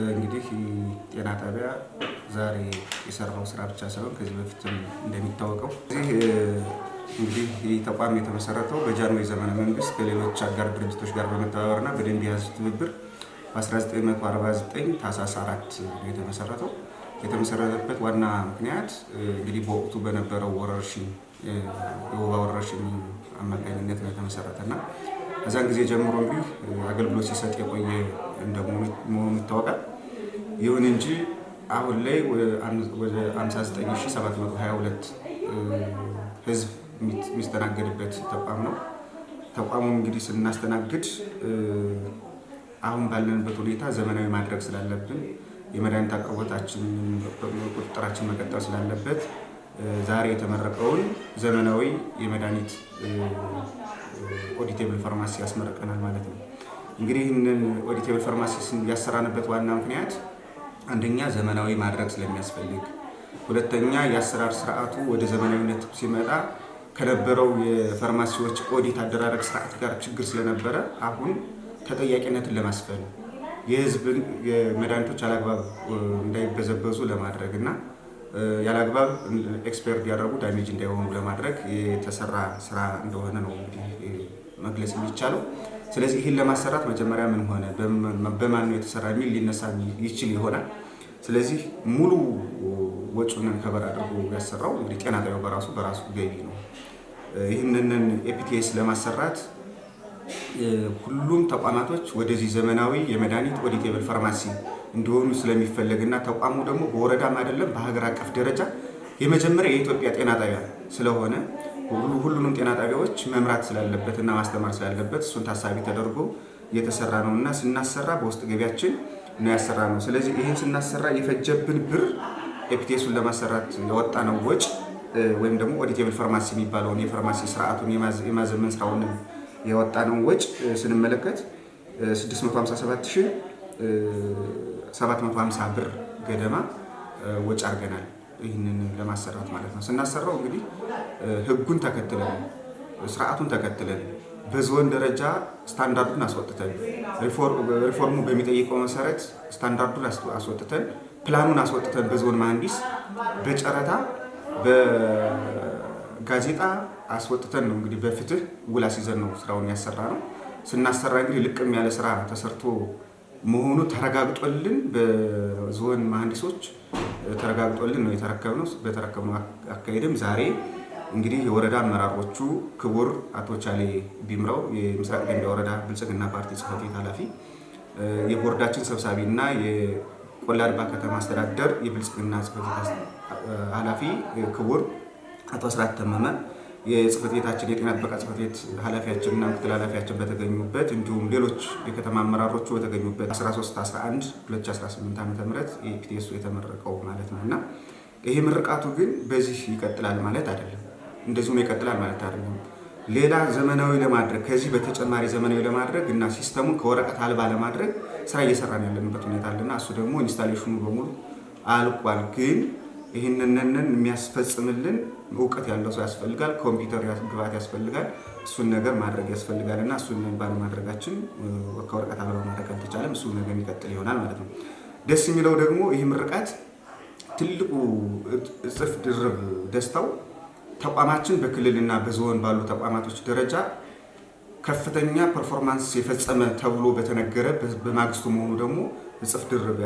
እንግዲህ ጤና ጣቢያ ዛሬ የሰራው ስራ ብቻ ሳይሆን ከዚህ በፊትም እንደሚታወቀው እንግዲህ ይህ ተቋም የተመሰረተው በጃንሆይ ዘመነ መንግስት ከሌሎች አጋር ድርጅቶች ጋር በመተባበርና በደንብ የህዝብ ትብብር በ1949 ታህሳስ 4 ነው የተመሰረተው። የተመሰረተበት ዋና ምክንያት እንግዲህ በወቅቱ በነበረው ወረርሽኝ የወባ ወረርሽኝ አማካኝነት ነው የተመሰረተና ከዛን ጊዜ ጀምሮ እንግዲህ አገልግሎት ሲሰጥ የቆየ እንደመሆኑ ይታወቃል። ይሁን እንጂ አሁን ላይ ወደ 59722 ህዝብ የሚስተናገድበት ተቋም ነው። ተቋሙ እንግዲህ ስናስተናግድ አሁን ባለንበት ሁኔታ ዘመናዊ ማድረግ ስላለብን የመድኃኒት አቅርቦታችን ቁጥጥራችን መቀጠል ስላለበት ዛሬ የተመረቀውን ዘመናዊ የመድኃኒት ኦዲቴብል ፋርማሲ ያስመርቀናል ማለት ነው። እንግዲህ ይህንን ኦዲቴብል ፋርማሲ ያሰራንበት ዋና ምክንያት አንደኛ ዘመናዊ ማድረግ ስለሚያስፈልግ፣ ሁለተኛ የአሰራር ስርዓቱ ወደ ዘመናዊነት ሲመጣ ከነበረው የፋርማሲዎች ኦዲት አደራረግ ስርዓት ጋር ችግር ስለነበረ አሁን ተጠያቂነትን ለማስፈን የህዝብን የመድኃኒቶች አላግባብ እንዳይበዘበዙ ለማድረግ እና ያላግባብ ኤክስፐርት ያደረጉ ዳሜጅ እንዳይሆኑ ለማድረግ የተሰራ ስራ እንደሆነ ነው እንግዲህ መግለጽ የሚቻለው። ስለዚህ ይህን ለማሰራት መጀመሪያ ምን ሆነ፣ በማን ነው የተሰራ የሚል ሊነሳ ይችል ይሆናል። ስለዚህ ሙሉ ወጪውን ከበር አድርጎ ያሰራው እንግዲህ ጤና ጣቢያው በራሱ ገቢ ነው። ይህንን ኤፒቲኤስ ለማሰራት ሁሉም ተቋማቶች ወደዚህ ዘመናዊ የመድኃኒት ኦዲቴብል ፋርማሲ እንዲሆኑ ስለሚፈለግና ተቋሙ ደግሞ በወረዳም አይደለም በሀገር አቀፍ ደረጃ የመጀመሪያ የኢትዮጵያ ጤና ጣቢያ ስለሆነ ሁሉንም ጤና ጣቢያዎች መምራት ስላለበትና ማስተማር ስላለበት እሱን ታሳቢ ተደርጎ እየተሰራ ነውና ስናሰራ በውስጥ ገቢያችን ነው ያሰራ ነው። ስለዚህ ይህን ስናሰራ የፈጀብን ብር ኤፒቲኤሱን ለማሰራት ያወጣነው ወጪ ወይም ደግሞ ኦዲቴብል ፋርማሲ የሚባለውን የፋርማሲ ስርዓቱን የማዘመን ስራውን ያወጣነው ወጪ ስንመለከት 657750 ብር ገደማ ወጪ አድርገናል። ይህንን ለማሰራት ማለት ነው። ስናሰራው እንግዲህ ህጉን ተከትለን ስርዓቱን ተከትለን በዞን ደረጃ ስታንዳርዱን አስወጥተን ሪፎርሙ በሚጠይቀው መሰረት ስታንዳርዱን አስወጥተን ፕላኑን አስወጥተን በዞን መሐንዲስ በጨረታ በጋዜጣ አስወጥተን ነው እንግዲህ በፍትህ ውል አስይዘን ነው ስራውን ያሰራ ነው። ስናሰራ እንግዲህ ልቅም ያለ ስራ ተሰርቶ መሆኑ ተረጋግጦልን በዞን መሐንዲሶች ተረጋግጦልን ነው የተረከብነው። በተረከብነው አካሄድም ዛሬ እንግዲህ የወረዳ አመራሮቹ ክቡር አቶ ቻሌ ቢምራው የምስራቅ ደንቢያ ወረዳ ብልጽግና ፓርቲ ጽሕፈት ቤት ኃላፊ፣ የቦርዳችን ሰብሳቢ እና የቆላ ድባ ከተማ አስተዳደር የብልጽግና ጽሕፈት ቤት ኃላፊ ክቡር አቶ አስራት ተመመ፣ የጽሕፈት ቤታችን የጤና ጥበቃ ጽሕፈት ቤት ኃላፊያችን እና ምክትል ኃላፊያችን በተገኙበት እንዲሁም ሌሎች የከተማ አመራሮቹ በተገኙበት 13/11/2018 ዓ.ም የኤፒቲኤሱ የተመረቀው ማለት ነው እና ይሄ ምርቃቱ ግን በዚህ ይቀጥላል ማለት አይደለም። እንደዚሁም ይቀጥላል ማለት አይደለም። ሌላ ዘመናዊ ለማድረግ ከዚህ በተጨማሪ ዘመናዊ ለማድረግ እና ሲስተሙን ከወረቀት አልባ ለማድረግ ስራ እየሰራን ያለንበት ሁኔታ አለና እሱ ደግሞ ኢንስታሌሽኑ በሙሉ አልቋል። ግን ይህንን የሚያስፈጽምልን እውቀት ያለው ሰው ያስፈልጋል። ኮምፒውተር ግብዓት ያስፈልጋል። እሱን ነገር ማድረግ ያስፈልጋል እና እሱን ባለማድረጋችን ከወረቀት አልባ ማድረግ አልተቻለም። እሱ ነገር የሚቀጥል ይሆናል ማለት ነው። ደስ የሚለው ደግሞ ይህ ምርቃት ትልቁ እጥፍ ድርብ ደስታው ተቋማችን በክልልና በዞን ባሉ ተቋማቶች ደረጃ ከፍተኛ ፐርፎርማንስ የፈጸመ ተብሎ በተነገረ በማግስቱ መሆኑ ደግሞ እጥፍ ድርብ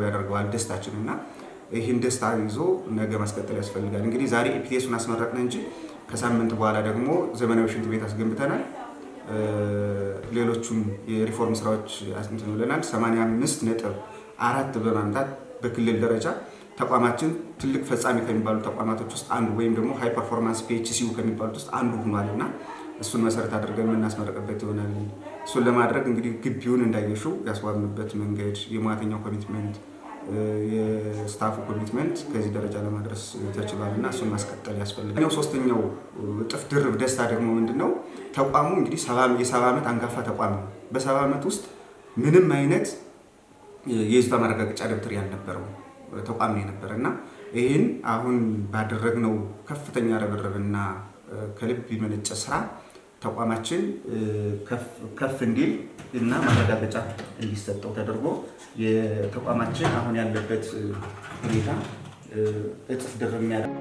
ያደርገዋል ደስታችን እና ይህን ደስታ ይዞ ነገ ማስቀጠል ያስፈልጋል። እንግዲህ ዛሬ ኤፒቲኤሱን አስመረቅን እንጂ ከሳምንት በኋላ ደግሞ ዘመናዊ ሽንት ቤት አስገንብተናል። ሌሎቹም የሪፎርም ስራዎች አስንተን ብለናል። 85.4 በማምጣት በክልል ደረጃ ተቋማችን ትልቅ ፈጻሚ ከሚባሉ ተቋማቶች ውስጥ አንዱ ወይም ደግሞ ሃይ ፐርፎርማንስ ፒኤችሲዩ ከሚባሉት ውስጥ አንዱ ሆኗልና እሱን መሰረት አድርገን የምናስመረቅበት ይሆናል። እሱን ለማድረግ እንግዲህ ግቢውን እንዳየሽው ያስዋብንበት መንገድ፣ የሙያተኛው ኮሚትመንት፣ የስታፉ ኮሚትመንት ከዚህ ደረጃ ለማድረስ ተችሏል እና እሱን ማስቀጠል ያስፈልጋል። ሶስተኛው እጥፍ ድርብ ደስታ ደግሞ ምንድነው? ተቋሙ እንግዲህ የ70 ዓመት አንጋፋ ተቋም ነው። በ70 ዓመት ውስጥ ምንም አይነት የይዞታ ማረጋገጫ ደብተር ያልነበረው ተቋም ነበር እና ይህን አሁን ባደረግነው ከፍተኛ ርብርብና ከልብ የመነጨ ስራ ተቋማችን ከፍ እንዲል እና ማረጋገጫ እንዲሰጠው ተደርጎ የተቋማችን አሁን ያለበት ሁኔታ እጥፍ ድርብ የሚያደርግ